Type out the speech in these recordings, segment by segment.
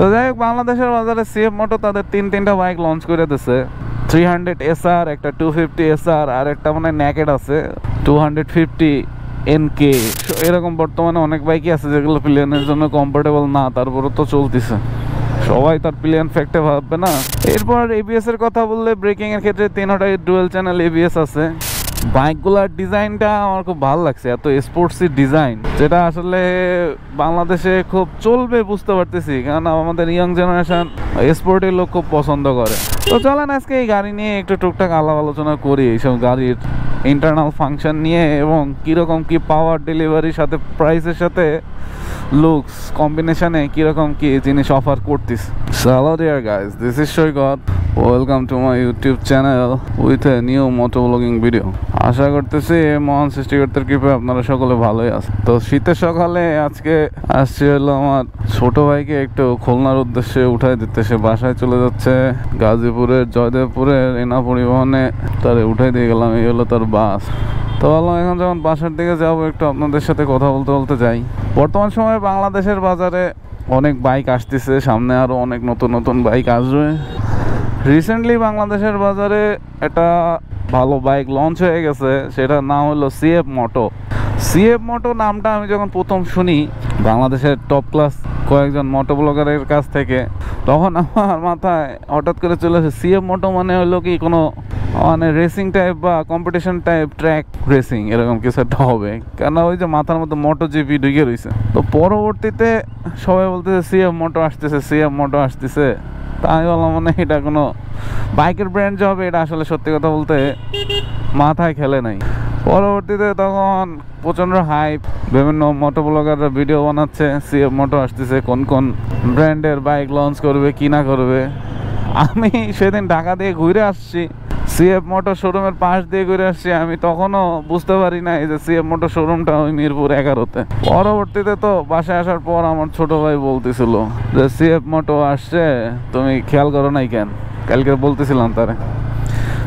তো যাই হোক, বাংলাদেশের বাজারে সিএফ মোটো তাদের তিনটা বাইক লঞ্চ করে দিছে। 300 SR, একটা 250 SR, আর একটা মানে নেকেড আছে 250 NK। এরকম বর্তমানে অনেক বাইকই আছে যেগুলো প্লেনের জন্য কমফোর্টেবল না, তারপরে তো চলতেছে। সবাই তার প্লেন ফ্যাক্টে ভাববে না। এরপর এবিএস এর কথা বললে, ব্রেকিং এর ক্ষেত্রে 3টাই ডুয়েল চ্যানেল এবিএস আছে। বাইকগুলোর ডিজাইনটা আমার খুব ভালো লাগছে, এত স্পোর্টসি ডিজাইন, যেটা আসলে বাংলাদেশে খুব চলবে বুঝতে পারতেছি, কারণ আমাদের ইয়ং জেনারেশন স্পোর্টের লোক খুব পছন্দ করে। তো চলেন আজকে এই গাড়ি নিয়ে একটু টুকটাক আলাপ আলোচনা করি, এইসব গাড়ির ইন্টারনাল ফাংশন নিয়ে এবং কীরকম কি পাওয়ার ডেলিভারির সাথে প্রাইসের সাথে লুকস কম্বিনেশনে কীরকম কি জিনিস অফার করতিস। Hello dear guys, this is Shoigot. Welcome to my YouTube channel with a new motovlogging video. আশা করতেছি মহান সৃষ্টিকর্তার কৃপায় আপনারা সকলে ভালোই আছেন। তো শীতের সকালে আজকে আসছি হলো আমার ছোট ভাইকে একটু খুলনার উদ্দেশ্যে উঠাই দিতে। সে বাসায় চলে যাচ্ছে গাজীপুরের জয়দেবপুরের এনা পরিবহনে, তারে উঠাই দিয়ে গেলাম। এই হলো তার বাস। তো ভাবলাম এখন যখন বাসার দিকে যাবো একটু আপনাদের সাথে কথা বলতে বলতে যাই। বর্তমান সময়ে বাংলাদেশের বাজারে অনেক বাইক আসতেছে, সামনে আরও অনেক নতুন নতুন বাইক আসবে। রিসেন্টলি বাংলাদেশের বাজারে একটা ভালো বাইক লঞ্চ হয়ে গেছে, সেটার নাম হলো সিএফ মোটো। সিএফ মোটো নামটা আমি যখন প্রথম শুনি বাংলাদেশের টপ ক্লাস কয়েকজন মোটো ব্লগারের কাছ থেকে, তখন আমার মাথায় হঠাৎ করে চলে আসে সিএফ মোটো মানে হলো কি কোনো মানে রেসিং টাইপ বা কম্পিটিশন টাইপ ট্র্যাক রেসিং এরকম কিছু একটা হবে, কেন ওই যে মাথার মধ্যে মোটো জিপি ঢুকে রয়েছে। তো পরবর্তীতে সবাই বলতেছে সিএফ মোটো আসতেছে, সিএফ মোটো আসতেছে। তা আমি বললাম মানে এটা কোনো বাইকের ব্র্যান্ড যে হবে এটা আসলে সত্যি কথা বলতে মাথায় খেলে নাই। পরবর্তীতে তখন প্রচণ্ড হাইপ, বিভিন্ন মোটো ব্লগাররা ভিডিও বানাচ্ছে সিএফ মোটো আসতেছে, কোন কোন ব্র্যান্ডের বাইক লঞ্চ করবে কি না করবে। আমি সেদিন ঢাকা দিয়ে ঘুরে আসছি, সিএফ মোটো শোরুমের পাশ দিয়ে ঘুরে আসছি, আমি তখনও বুঝতে পারি না যে সিএফ মোটো শোরুমটা ওই মিরপুর 11-তে। পরবর্তীতে তো বাসায় আসার পর আমার ছোট ভাই বলতেছিল যে সিএফ মোটো আসছে, তুমি খেয়াল করো নাই কেন, কালকে বলতেছিলাম তারে।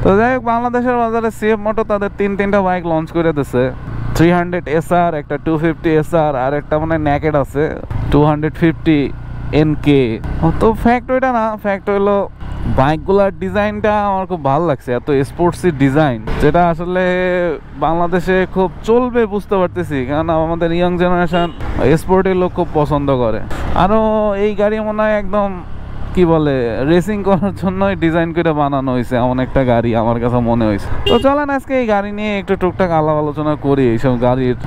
তো যাই হোক, বাংলাদেশের বাজারে সিএফ মোটো তাদের তিনটা বাইক লঞ্চ করে দিছে। 300 SR, একটা 250 SR, আর একটা মানে নেকেড আছে 250 NK। তো ফ্যাক্ট ওইটা না, ফ্যাক্ট হইলো বাইকগুলোর ডিজাইনটা আমার খুব ভালো লাগছে, এত স্পোর্টসি ডিজাইন, যেটা আসলে বাংলাদেশে খুব চলবে বুঝতে পারতেছি, কারণ আমাদের ইয়ং জেনারেশন স্পোর্টের লোক খুব পছন্দ করে। আরও এই গাড়ি মনে হয় একদম কি বলে রেসিং করার জন্যই ডিজাইন করে বানানো হয়েছে, এমন একটা গাড়ি আমার কাছে মনে হয়েছে। তো চলেন আজকে এই গাড়ি নিয়ে একটু টুকটাক আলাপ আলোচনা করি, এইসব গাড়ির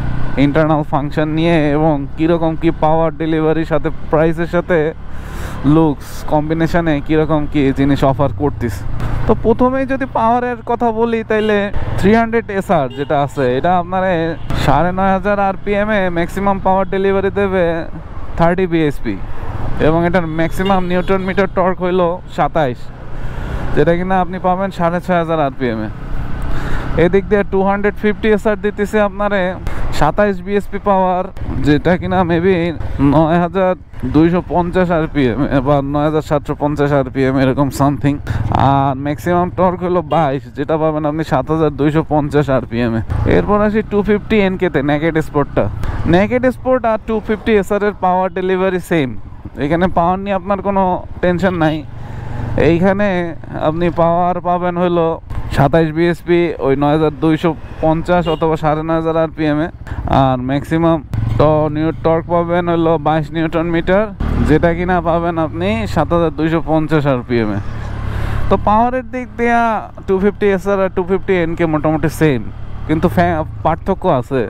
ইন্টারনাল ফাংশন নিয়ে এবং কীরকম কি পাওয়ার ডেলিভারির সাথে প্রাইসের সাথে লুকস কম্বিনেশনে কীরকম কি জিনিস অফার করতিস। তো প্রথমেই যদি পাওয়ারের কথা বলি তাইলে 300 SR যেটা আছে এটা আপনারা 9500 RPM এ ম্যাক্সিমাম পাওয়ার ডেলিভারি দেবে 30 bhp এবং এটার ম্যাক্সিমাম নিউটন মিটার টর্ক হইল 27, যেটা কিনা আপনি পাবেন 6500 RPM এ। এদিক দিয়ে 250 SR দিতেছে আপনারে 27 bhp পাওয়ার, যেটা কিনা মেবি 9250 RPM বা 9750 RPM এরকম সামথিং। আর ম্যাক্সিমাম টর্ক হলো 22, যেটা পাবেন আপনি 7250 RPM এ। এরপর আসি 250 NK তে, নেকেড স্পোর্টটা। নেকেড স্পোর্ট আর 250 SR এর পাওয়ার ডেলিভারি সেম, এখানে পাওয়ার নিয়ে আপনার কোনো টেনশন নাই। এইখানে আপনি পাওয়ার পাবেন হলো 27 bhp, ওই 9250 অথবা 9500 RPM এ। আর ম্যাক্সিমাম টর্ক পাবেন হলো 22 নিউটন মিটার, যেটা কিনা পাবেন আপনি 7250 RPM এ। তো পাওয়ারের দিক দিয়ে 250 SR আর 250 NK মোটামুটি সেম, কিন্তু পার্থক্য আছে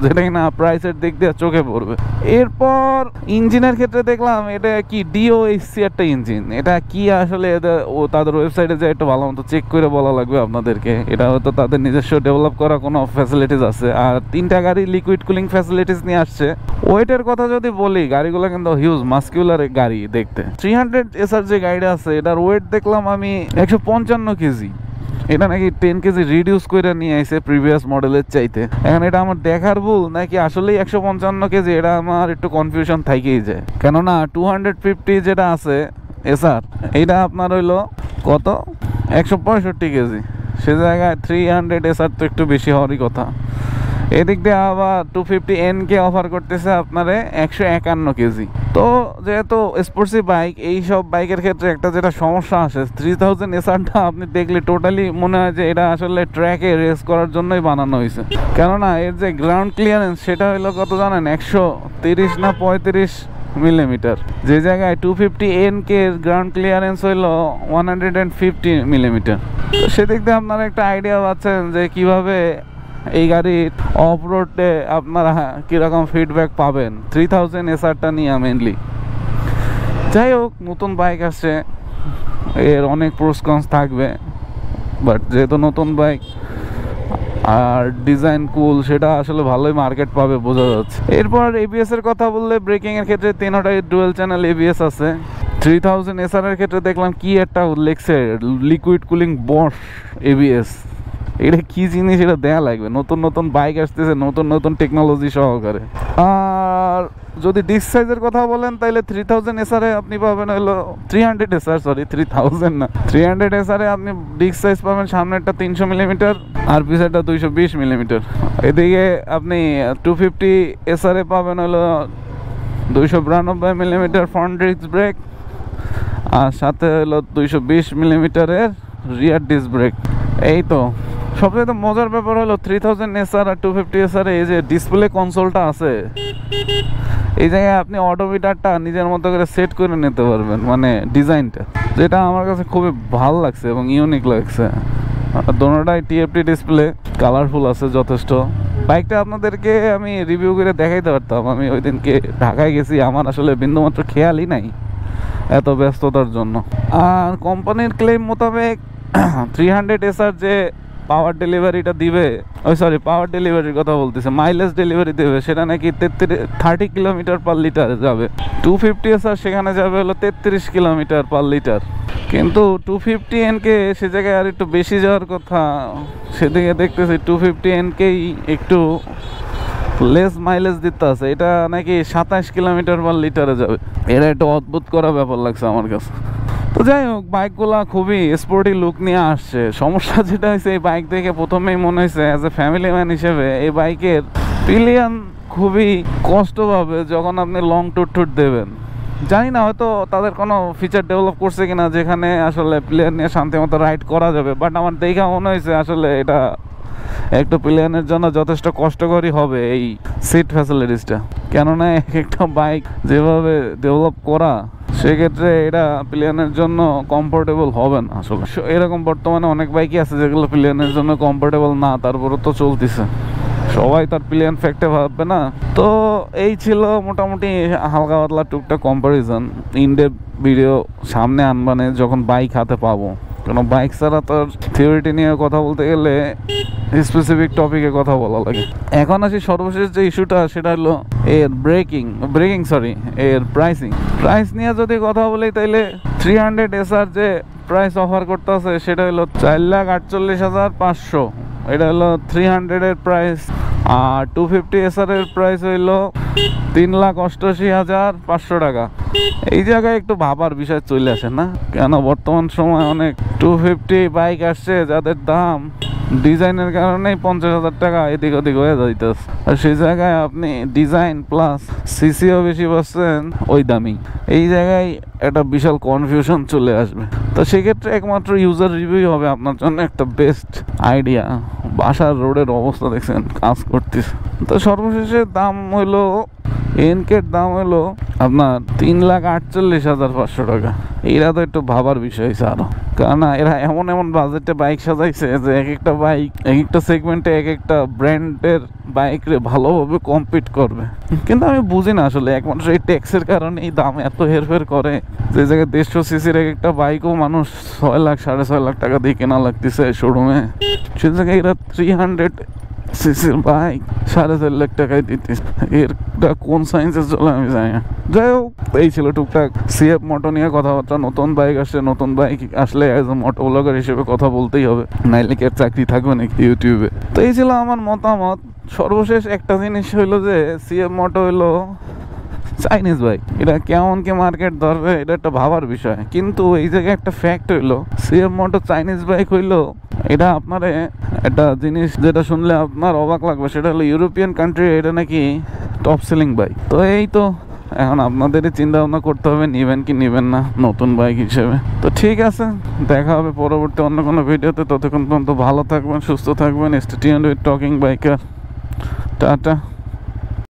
যেটা কিনা প্রাইসের দিক দিয়ে চোখে পড়বে। এরপর ইঞ্জিনের ক্ষেত্রে দেখলাম এটা কি DOHC একটা ইঞ্জিন, এটা কি আসলে তাদের ওয়েবসাইটে যে একটু ভালো মতো চেক করে বলা লাগবে আপনাদেরকে। এটা হয়তো তাদের নিজস্ব ডেভেলপ করা কোনো ফ্যাসিলিটিস আছে। আর 3টা গাড়ি লিকুইড কুলিং ফ্যাসিলিটিস নিয়ে আসছে। ওয়েটের কথা যদি বলি, গাড়িগুলো কিন্তু হিউজ মাস্কুলার গাড়ি দেখতে। 300 SR যে গাড়িটা আছে এটার ওয়েট দেখলাম আমি 155 কেজি। এটা নাকি 10 কেজি রিডিউস করে নিয়ে আসে প্রিভিয়াস মডেলের চাইতে। এখন এটা আমার দেখার ভুল নাকি আসলেই 155 কেজি, এটা আমার একটু কনফিউশন থাকেই যায়। কেননা 250 যেটা আছে SR এইটা আপনার হইলো কত 165 কেজি, সে জায়গায় 300 SR তো একটু বেশি হওয়ারই কথা। এদিক দিয়ে আবার 250 NK অফার করতেছে আপনারে 151 কেজি। তো যেহেতু স্পোর্টসি বাইক, এই সব বাইকের ক্ষেত্রে একটা যেটা সমস্যা আসে, 3000 SRটা আপনি দেখলে টোটালি মনে হয় যে এটা আসলে ট্র্যাকে রেস করার জন্যই বানানো হয়েছে। কেননা এর যে গ্রাউন্ড ক্লিয়ারেন্স সেটা হলো কত জানেন, 130 না 35 মিলিমিটার, যে জায়গায় 250 NK এর গ্রাউন্ড ক্লিয়ারেন্স হইলো 150 মিলিমিটার। তো সেদিক দিয়ে আপনারা একটা আইডিয়া পাচ্ছেন যে কিভাবে এই গাড়ির অফ রোডে আপনারা কীরকম ফিডব্যাক পাবেন 3000 SRটা নিয়ে মেনলি। যাই হোক, নতুন বাইক আসছে, এর অনেক প্রোস কনস থাকবে, বাট যেহেতু নতুন বাইক আর ডিজাইন কুল, সেটা আসলে ভালোই মার্কেট পাবে বোঝা যাচ্ছে। এরপর ABS এর কথা বললে, ব্রেকিং এর ক্ষেত্রে 3টাই ডুয়েল চ্যানেল ABS আছে। 3000 SR এর ক্ষেত্রে দেখলাম কি একটা লেখছে, লিকুইড কুলিং বশ ABS। এটা কি জিনিস, এটা দেয়া লাগবে। নতুন নতুন বাইক আসতেছে নতুন নতুন টেকনোলজি সহকারে। আর যদি ডিস্ক সাইজের কথা বলেন তাহলে 3000 SR এ আপনি পাবেন হলো 300 SR, সরি 3000 না, 300 SR এ আপনি ডিস্ক সাইজ পাবেন সামনেরটা 300 মিলিমিটার আর পিছেরটা 220 মিলিমিটার। এদিকে আপনি 250 SR এ পাবেন হলো 292 মিলিমিটার ফ্রন্ট ডিস্ক ব্রেক, আর সাথে হলো 220 মিলিমিটারের রিয়ার ডিস্ক ব্রেক। এই তো সবচেয়ে মজার ব্যাপার হলো 3000 SR আর 250 SR এই যে ডিসপ্লে কনসোলটা আছে, এই জায়গায় আপনি অটোমিটারটা নিজের মতো করে সেট করে নিতে পারবেন, মানে ডিজাইনটা, যেটা আমার কাছে খুবই ভালো লাগছে এবং ইউনিক লাগছে। দোনোটাই TFT ডিসপ্লে, কালারফুল আছে যথেষ্ট। বাইকটা আপনাদেরকে আমি রিভিউ করে দেখাইতে পারতাম, আমি ওই দিনকে ঢাকায় গেছি, আমার আসলে বিন্দুমাত্র খেয়ালই নাই এত ব্যস্ততার জন্য। আর কোম্পানির ক্লেম মোতাবেক 300 SR যে পাওয়ার ডেলিভারিটা দিবে, ওই সরি পাওয়ার ডেলিভারির কথা বলতেছে, মাইলেজ ডেলিভারি দেবে, সেটা নাকি 30 কিলোমিটার পার লিটার যাবে। 250 SR সেখানে যাবে হলো 33 কিলোমিটার পার লিটার। কিন্তু 250 NK সে জায়গায় আর একটু বেশি যাওয়ার কথা, সেদিকে দেখতেছি 250 NKই একটু লেস মাইলেজ দিতে আছে, এটা নাকি 27 কিলোমিটার পার লিটারে যাবে। এটা একটা অদ্ভুত করা ব্যাপার লাগছে আমার কাছে। তো যাই হোক, বাইকগুলা খুবই স্পোর্টি লুক নিয়ে আসছে। সমস্যা যেটা হয়েছে, এই বাইক দেখে প্রথমেই মনে হয়েছে অ্যাজ এ ফ্যামিলি ম্যান হিসেবে এই বাইকের পিলিয়ন খুবই কষ্ট পাবে যখন আপনি লং ট্যুর দেবেন। জানি না হয়তো তাদের কোনো ফিচার ডেভেলপ করছে কিনা যেখানে আসলে প্লেয়ার নিয়ে শান্তি মতো রাইড করা যাবে, বাট আমার দেখা মনে হয়েছে আসলে এটা একটা প্লেয়ারের জন্য যথেষ্ট কষ্টকরই হবে এই সিট ফ্যাসিলিটিসটা। কেননা একটা বাইক যেভাবে ডেভেলপ করা, সেক্ষেত্রে এটা প্লেয়ারের জন্য কমফোর্টেবল হবে না আসলে। এরকম বর্তমানে অনেক বাইকই আছে যেগুলো প্লেয়ারের জন্য কমফোর্টেবল না, তারপরে তো চলতেছে, সবাই তার প্লেয়ার ফ্যাক্টে ভাববে না। তো এই ছিল মোটামুটি হালকা পাতলা টুকটাক কম্পারিজন। ইনডেপ ভিডিও সামনে আনবানে যখন বাইক হাতে পাবো, কোনো বাইক ছাড়া তার থিওরিটি নিয়ে কথা বলতে গেলে স্পেসিফিক টপিকে কথা বলা লাগে। এখন আসি সর্বশেষ যে ইস্যুটা, সেটা হলো এর এর প্রাইস নিয়ে যদি কথা বলি তাইলে 300 SR যে প্রাইস অফার করতেছে সেটা হলো 4,48,500, এটা হলো 300 এর প্রাইস। আর 250 SR এর প্রাইস হইলো 3,88,500 টাকা। এই জায়গায় একটু ভাবার বিষয় চলে আসে না, কেন বর্তমান সময় অনেক 250 বাইক আসছে যাদের দাম ডিজাইনের কারণেই 50,000 টাকা এদিক ওদিক হয়ে যাইতেছে, আর সেই জায়গায় আপনি ডিজাইন প্লাস সিসিও বেশি পাচ্ছেন ওই দামি। এই জায়গায় একটা বিশাল কনফিউশন চলে আসবে। তো সেক্ষেত্রে একমাত্র ইউজার রিভিউ হবে আপনার জন্য একটা বেস্ট আইডিয়া। বাসার রোডের অবস্থা দেখছেন, কাজ করতেছে। তো সর্বশেষে দাম হলো এনকের দাম হলো আপনার 3,48,500 টাকা। এরা তো একটু ভাবার বিষয় স্যার, কারণ এরা এমন এমন বাজেটে বাইক সাজাইছে যে এক একটা বাইক এক একটা সেগমেন্টে এক একটা ব্র্যান্ডের বাইকরে ভালোভাবে কম্পিট করবে। কিন্তু আমি বুঝি না আসলে, একমাত্র এই ট্যাক্সের কারণে এই দাম এত হেরফের করে। যে জায়গায় 150 সিসির এক একটা বাইকও মানুষ 6 লাখ 6.5 লাখ টাকা দিয়ে কেনা লাগতেছে শোরুমে, সে জায়গায় এরা 300 সিসির বাইক 4.5 লাখ টাকায় দিতেছে। এরটা কোন সায়েন্সে চলে আমি জানি না। যাই হোক, এই ছিল টুকটাক CF মোটো নিয়ে কথাবার্তা। নতুন বাইক আসছে, নতুন বাইক আসলে অ্যাজ এ মোটো ব্লগার হিসেবে কথা বলতেই হবে, নাইলে কি আর চাকরি থাকবে নাকি ইউটিউবে। তো এই ছিল আমার মতামত। সর্বশেষ একটা জিনিস হইলো যে CF মোটো হইলো চাইনিজ বাইক, এটা কেমন কি মার্কেট ধরবে এটা একটা ভাবার বিষয়। কিন্তু এই জায়গায় একটা ফ্যাক্ট হইলো CF মোটো চাইনিজ বাইক হইলো, এটা আপনার একটা জিনিস যেটা শুনলে আপনার অবাক লাগবে, সেটা হলো ইউরোপিয়ান কান্ট্রি এটা নাকি টপ সেলিং বাইক। তো এই তো এখন আপনাদেরই চিন্তা ভাবনা করতে হবে নেবেন কি নেবেন না নতুন বাইক হিসেবে। তো ঠিক আছে, দেখা হবে পরবর্তী অন্য কোনো ভিডিওতে। ততক্ষণ পর্যন্ত ভালো থাকবেন, সুস্থ থাকবেন। Stay tuned with talking biker. Tata.